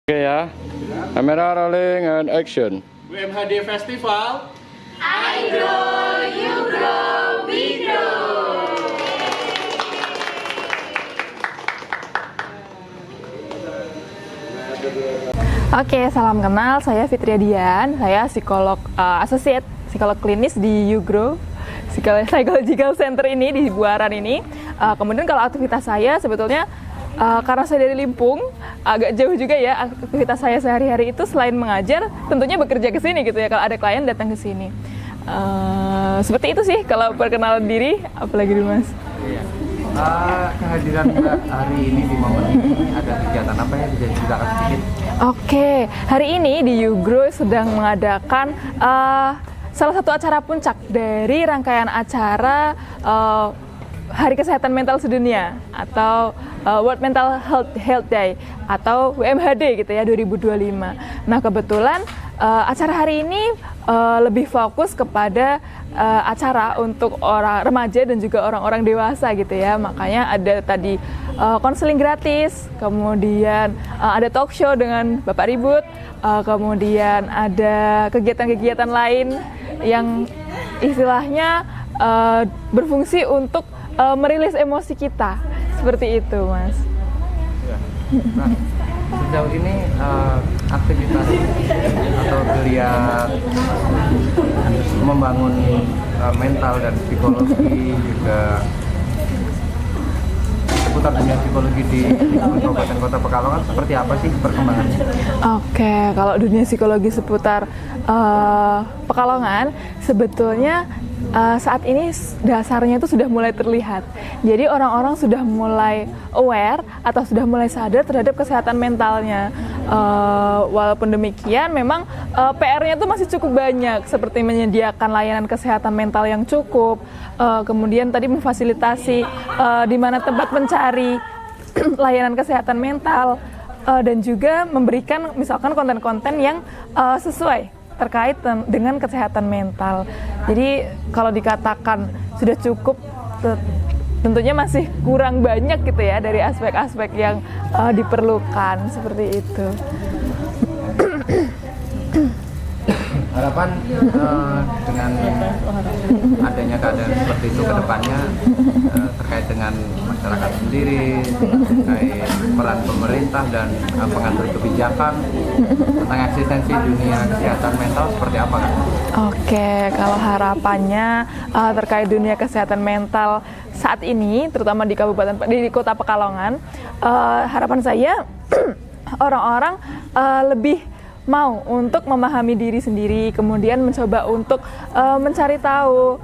Oke ya, kamera rolling and action. UMHD Festival. I grow, you grow, we grow. Oke, salam kenal. Saya Fitria Dian. Saya psikolog associate psikolog klinis di YouGrow Psychological Center ini di Buaran ini. Kemudian kalau aktivitas saya sebetulnya karena saya dari Limpung, agak jauh juga ya. Aktivitas saya sehari-hari itu selain mengajar, tentunya bekerja ke sini gitu ya. Kalau ada klien datang ke sini. Seperti itu sih kalau perkenalan diri, apalagi dulu Mas. Iya. Kehadiran Mbak hari ini di momen ini ada kegiatan apa ya? Bisa ceritakan sedikit? Oke, hari ini di YouGrow sedang mengadakan salah satu acara puncak dari rangkaian acara Hari Kesehatan Mental Sedunia atau World Mental Health Day atau WMHD gitu ya 2025. Nah kebetulan acara hari ini lebih fokus kepada acara untuk orang remaja dan juga orang-orang dewasa gitu ya. Makanya ada tadi konseling gratis, kemudian ada talk show dengan Bapak Ribut, kemudian ada kegiatan-kegiatan lain yang istilahnya berfungsi untuk merilis emosi kita, seperti itu, Mas. Ya. Nah, sejauh ini aktivitas atau geliat membangun mental dan psikologi juga seputar dunia psikologi di Kabupaten Kota Pekalongan seperti apa sih perkembangannya? Oke, kalau dunia psikologi seputar Pekalongan sebetulnya saat ini dasarnya itu sudah mulai terlihat. Jadi orang-orang sudah mulai aware atau sudah mulai sadar terhadap kesehatan mentalnya. Walaupun demikian, memang PR-nya itu masih cukup banyak, seperti menyediakan layanan kesehatan mental yang cukup, kemudian tadi memfasilitasi di mana tempat mencari layanan kesehatan mental, dan juga memberikan misalkan konten-konten yang sesuai terkait dengan kesehatan mental. Jadi kalau dikatakan sudah cukup, tentunya masih kurang banyak gitu ya dari aspek-aspek yang diperlukan, seperti itu. Harapan dengan adanya keadaan seperti itu ke depannya terkait dengan masyarakat sendiri, terkait peran pemerintah dan pengatur kebijakan tentang eksistensi dunia kesehatan mental seperti apa kan? Oke, kalau harapannya terkait dunia kesehatan mental saat ini, terutama di Kota Pekalongan, harapan saya orang-orang lebih mau untuk memahami diri sendiri, kemudian mencoba untuk mencari tahu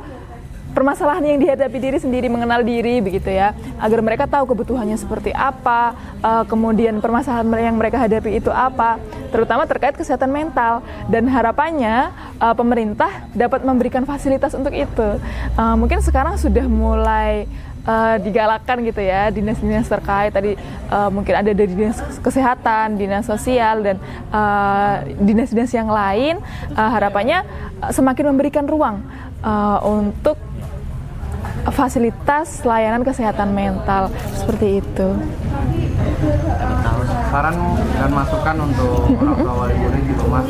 permasalahan yang dihadapi diri sendiri, mengenal diri begitu ya, agar mereka tahu kebutuhannya seperti apa, kemudian permasalahan yang mereka hadapi itu apa, terutama terkait kesehatan mental. Dan harapannya pemerintah dapat memberikan fasilitas untuk itu. Mungkin sekarang sudah mulai digalakkan gitu ya, dinas-dinas terkait tadi, mungkin ada dari dinas kesehatan, dinas sosial, dan dinas-dinas yang lain, harapannya semakin memberikan ruang untuk fasilitas layanan kesehatan mental seperti itu. Saran dan masukan untuk orang tua wali murid di rumah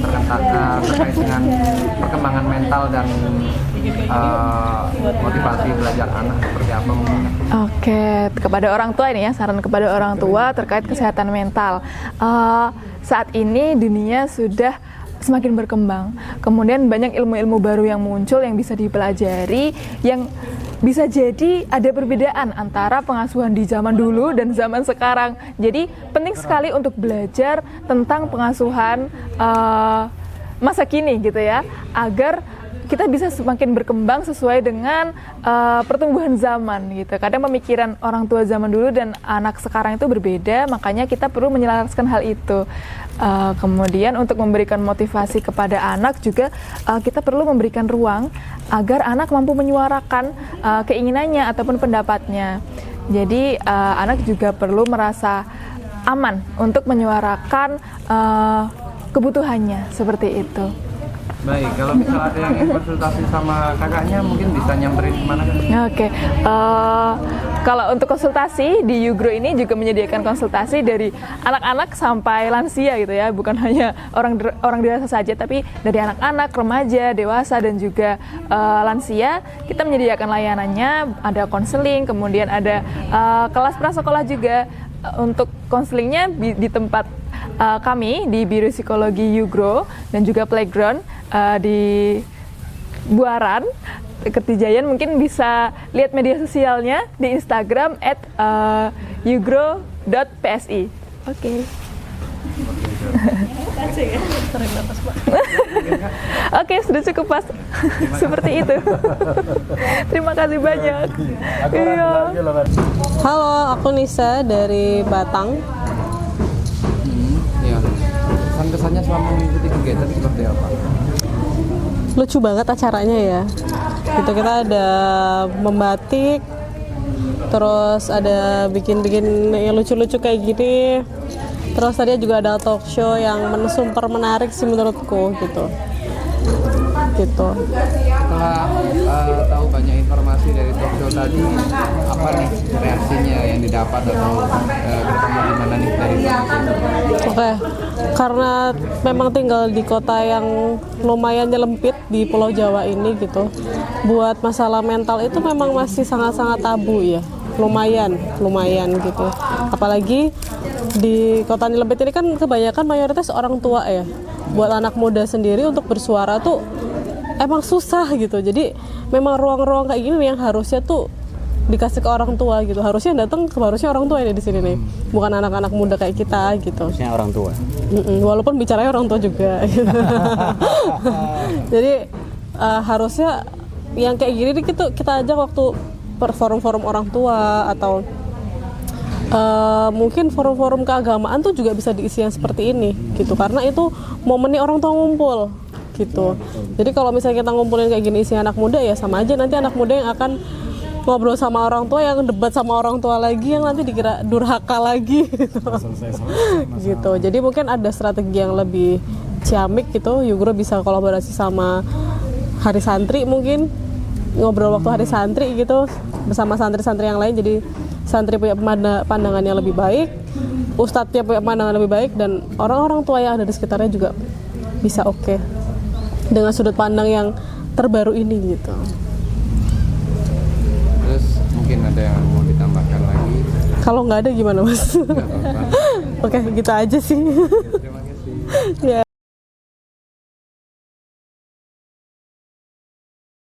terkait dengan perkembangan mental dan motivasi belajar anak seperti apa mungkin? Oke, kepada orang tua ini ya, saran kepada orang tua terkait kesehatan mental. Saat ini dunia sudah semakin berkembang, kemudian banyak ilmu-ilmu baru yang muncul yang bisa dipelajari, yang bisa jadi ada perbedaan antara pengasuhan di zaman dulu dan zaman sekarang. Jadi penting sekali untuk belajar tentang pengasuhan masa kini gitu ya, agar kita bisa semakin berkembang sesuai dengan pertumbuhan zaman gitu. Kadang pemikiran orang tua zaman dulu dan anak sekarang itu berbeda, makanya kita perlu menyelaraskan hal itu. Kemudian untuk memberikan motivasi kepada anak juga kita perlu memberikan ruang agar anak mampu menyuarakan keinginannya ataupun pendapatnya. Jadi anak juga perlu merasa aman untuk menyuarakan kebutuhannya, seperti itu. Baik, kalau misal ada yang ingin konsultasi sama kakaknya, mungkin bisa nyamperin kemana kan? Oke, Kalau untuk konsultasi di Yugro ini juga menyediakan konsultasi dari anak-anak sampai lansia gitu ya, bukan hanya orang dewasa saja, tapi dari anak-anak, remaja, dewasa dan juga lansia. Kita menyediakan layanannya, ada konseling, kemudian ada kelas prasekolah juga. Untuk konselingnya di tempat kami di Biro Psikologi Yugro dan juga playground di Buaran, Kertijayan. Mungkin bisa lihat media sosialnya di Instagram @yugro.psi. Oke. Oke, sudah cukup Mas. Seperti itu. Terima kasih banyak. Iya. Halo, aku Nisa dari Batang. Ya. Kesan-kesannya selama mengikuti kegiatan seperti apa? Lucu banget acaranya ya. Gitu, kita ada membatik, terus ada bikin-bikin yang lucu-lucu kayak gini. Terus tadi juga ada talk show yang super menarik sih menurutku gitu. Setelah tahu banyak informasi dari talk show tadi, apa nih reaksinya yang didapat atau ketemu gimana nih dari talk show? Oke, karena memang tinggal di kota yang lumayan nyelempit di Pulau Jawa ini gitu. Buat masalah mental itu memang masih sangat-sangat tabu ya. Lumayan gitu. Apalagi di kota nyelempit ini kan kebanyakan mayoritas orang tua ya. Buat anak muda sendiri untuk bersuara tuh emang susah gitu. Jadi memang ruang-ruang kayak gini yang harusnya tuh dikasih ke orang tua gitu. Harusnya yang datang harusnya orang tua ini di sini nih. Bukan anak-anak muda kayak kita gitu. Harusnya orang tua. Walaupun bicaranya orang tua juga. Gitu. Jadi harusnya yang kayak gini nih kita ajak waktu forum-forum orang tua atau mungkin forum-forum keagamaan tuh juga bisa diisi yang seperti ini gitu. Karena itu momennya orang tua ngumpul gitu. Jadi kalau misalnya kita ngumpulin kayak gini isi anak muda ya sama aja nanti anak muda yang akan ngobrol sama orang tua, yang debat sama orang tua lagi, yang nanti dikira durhaka lagi gitu. Gitu. Jadi mungkin ada strategi yang lebih ciamik gitu. Yugro bisa kolaborasi sama Hari Santri, mungkin ngobrol waktu Hari Santri gitu bersama santri-santri yang lain. Jadi santri punya pandangan yang lebih baik, ustadznya punya pandangan lebih baik, dan orang-orang tua yang ada di sekitarnya juga bisa oke dengan sudut pandang yang terbaru ini gitu. Terus mungkin ada yang mau ditambahkan lagi? Kalau nggak ada gimana Mas? Nggak apa-apa. Oke, gitu aja sih. Terima kasih. Ya.